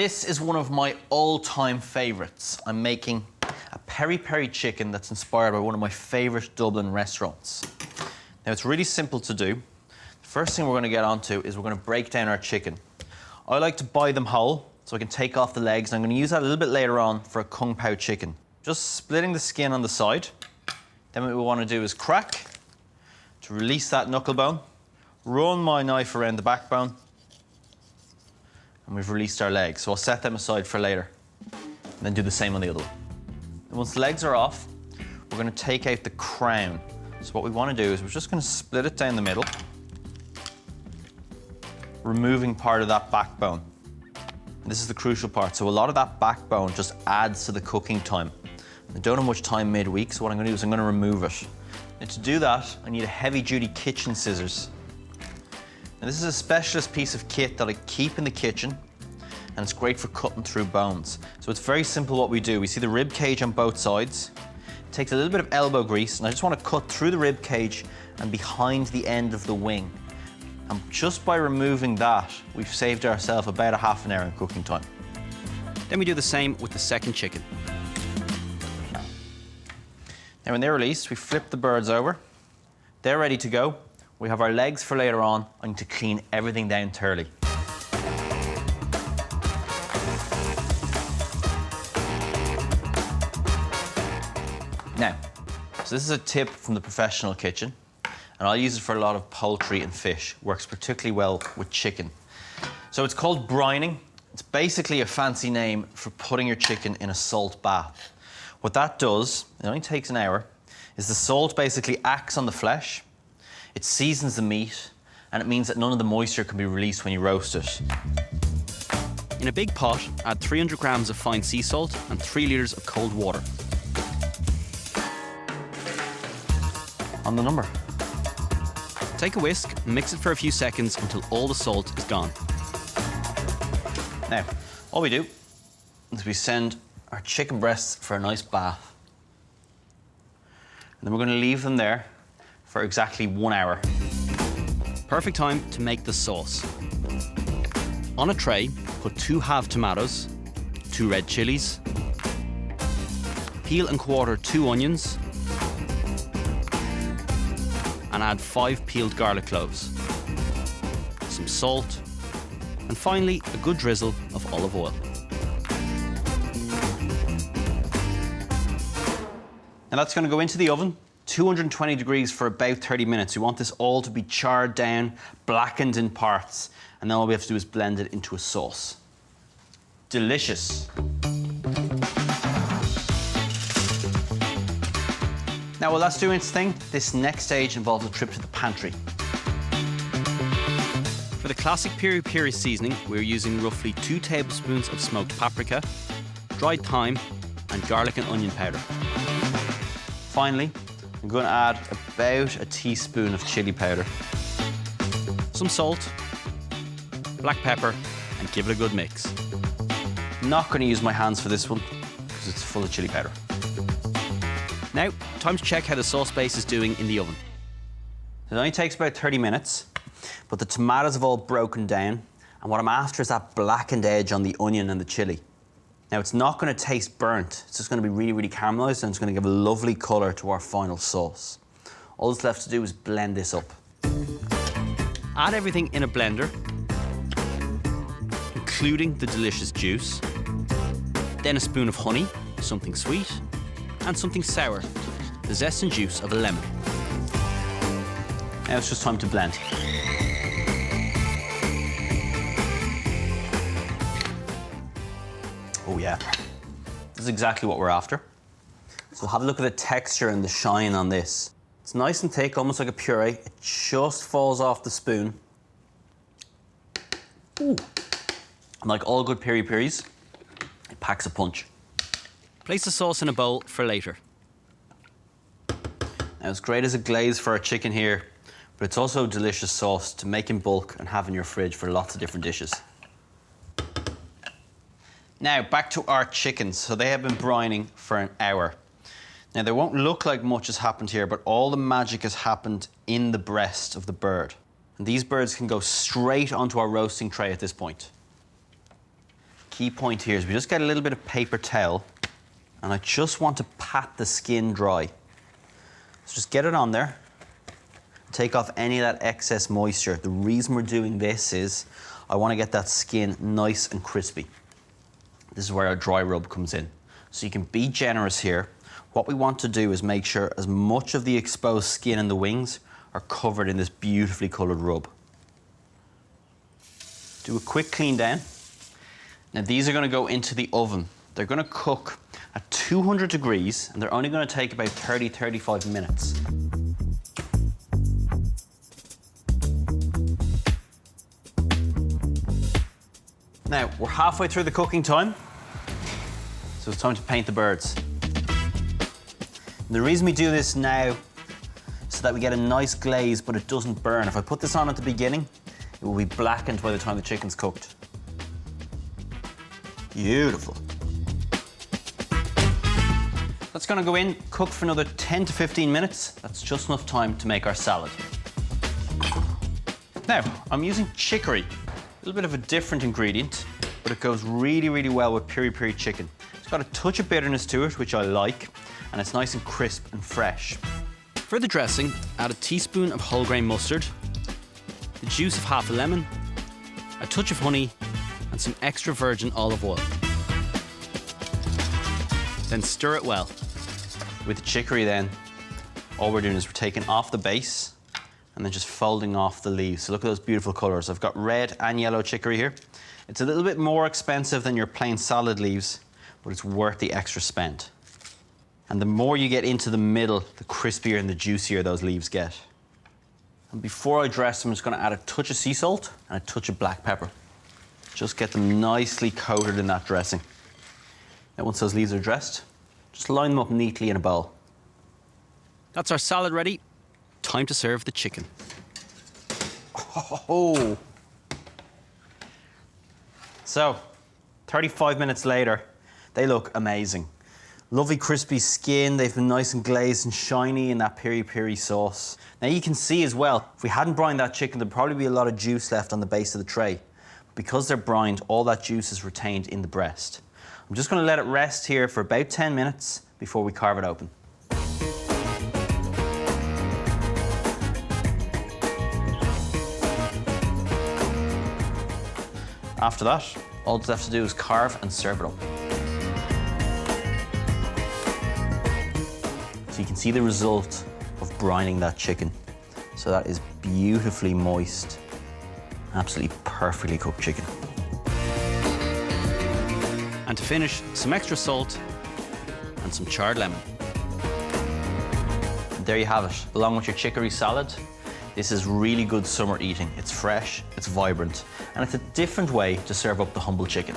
This is one of my all-time favourites. I'm making a peri peri chicken that's inspired by one of my favourite Dublin restaurants. Now, it's really simple to do. The first thing we're going to get onto is we're going to break down our chicken. I like to buy them whole, so I can take off the legs, and I'm going to use that a little bit later on for a kung pao chicken. Just splitting the skin on the side. Then what we want to do is crack to release that knuckle bone, run my knife around the backbone, and we've released our legs. So I'll set them aside for later, and then do the same on the other one. And once the legs are off, we're going to take out the crown. So what we want to do is we're just going to split it down the middle, removing part of that backbone. And this is the crucial part. So a lot of that backbone just adds to the cooking time. I don't have much time midweek, so what I'm going to do is I'm going to remove it. And to do that, I need a heavy-duty kitchen scissors. And this is a specialist piece of kit that I keep in the kitchen, and it's great for cutting through bones. So it's very simple what we do. We see the rib cage on both sides. It takes a little bit of elbow grease, and I just want to cut through the rib cage and behind the end of the wing. And just by removing that, we've saved ourselves about a half an hour in cooking time. Then we do the same with the second chicken. Now, when they're released, we flip the birds over. They're ready to go. We have our legs for later on. I need to clean everything down thoroughly. Now, so this is a tip from the professional kitchen, and I'll use it for a lot of poultry and fish. Works particularly well with chicken. So it's called brining. It's basically a fancy name for putting your chicken in a salt bath. What that does, it only takes an hour, is the salt basically acts on the flesh, it seasons the meat, and it means that none of the moisture can be released when you roast it. In a big pot, add 300 grams of fine sea salt and 3 litres of cold water. On the number. Take a whisk and mix it for a few seconds until all the salt is gone. Now, all we do is we send our chicken breasts for a nice bath. And then we're going to leave them there for exactly 1 hour. Perfect time to make the sauce. On a tray, put 2 halved tomatoes, 2 red chilies, peel and quarter 2 onions, and add 5 peeled garlic cloves, some salt, and finally a good drizzle of olive oil. Now that's going to go into the oven, 220 degrees for about 30 minutes. We want this all to be charred down, blackened in parts, and then all we have to do is blend it into a sauce. Delicious. Now, while that's doing its thing, this next stage involves a trip to the pantry. For the classic Piri Piri seasoning, we're using roughly 2 tablespoons of smoked paprika, dried thyme, and garlic and onion powder. Finally, I'm going to add about a teaspoon of chili powder. Some salt, black pepper, and give it a good mix. I'm not going to use my hands for this one because it's full of chili powder. Now, time to check how the sauce base is doing in the oven. It only takes about 30 minutes, but the tomatoes have all broken down, and what I'm after is that blackened edge on the onion and the chili. Now, it's not going to taste burnt. It's just going to be really, really caramelised, and it's going to give a lovely colour to our final sauce. All that's left to do is blend this up. Add everything in a blender, including the delicious juice, then a spoon of honey, something sweet, and something sour, the zest and juice of a lemon. Now it's just time to blend. Oh yeah, this is exactly what we're after. So have a look at the texture and the shine on this. It's nice and thick, almost like a puree. It just falls off the spoon. Ooh. And like all good piri piris, it packs a punch. Place the sauce in a bowl for later. Now, it's great as a glaze for our chicken here, but it's also a delicious sauce to make in bulk and have in your fridge for lots of different dishes. Now, back to our chickens. So they have been brining for an hour. Now, there won't look like much has happened here, but all the magic has happened in the breast of the bird. And these birds can go straight onto our roasting tray at this point. key point here is we just get a little bit of paper towel, and I just want to pat the skin dry. So just get it on there, take off any of that excess moisture. The reason we're doing this is I want to get that skin nice and crispy. This is where our dry rub comes in. So you can be generous here. What we want to do is make sure as much of the exposed skin and the wings are covered in this beautifully coloured rub. Do a quick clean down. Now these are going to go into the oven. They're going to cook at 200 degrees and they're only going to take about 30-35 minutes. Now, we're halfway through the cooking time, so it's time to paint the birds. And the reason we do this now is so that we get a nice glaze, but it doesn't burn. If I put this on at the beginning, it will be blackened by the time the chicken's cooked. Beautiful. That's gonna go in, cook for another 10 to 15 minutes. That's just enough time to make our salad. Now, I'm using chicory. A little bit of a different ingredient, but it goes really, really well with piri piri chicken. It's got a touch of bitterness to it, which I like, and it's nice and crisp and fresh. For the dressing, add a teaspoon of whole grain mustard, the juice of half a lemon, a touch of honey, and some extra virgin olive oil. Then stir it well. With the chicory then, all we're doing is we're taking off the base and then just folding off the leaves. So look at those beautiful colours. I've got red and yellow chicory here. It's a little bit more expensive than your plain salad leaves, but it's worth the extra spend. And the more you get into the middle, the crispier and the juicier those leaves get. And before I dress, I'm just going to add a touch of sea salt and a touch of black pepper. Just get them nicely coated in that dressing. Now once those leaves are dressed, just line them up neatly in a bowl. That's our salad ready. Time to serve the chicken. Oh! So, 35 minutes later, they look amazing. Lovely crispy skin, they've been nice and glazed and shiny in that piri piri sauce. Now you can see as well, if we hadn't brined that chicken, there'd probably be a lot of juice left on the base of the tray. Because they're brined, all that juice is retained in the breast. I'm just gonna let it rest here for about 10 minutes before we carve it open. After that, all you have to do is carve and serve it up. So you can see the result of brining that chicken. So that is beautifully moist, absolutely perfectly cooked chicken. And to finish, some extra salt and some charred lemon. And there you have it, along with your chicory salad. This is really good summer eating. It's fresh, it's vibrant, and it's a different way to serve up the humble chicken.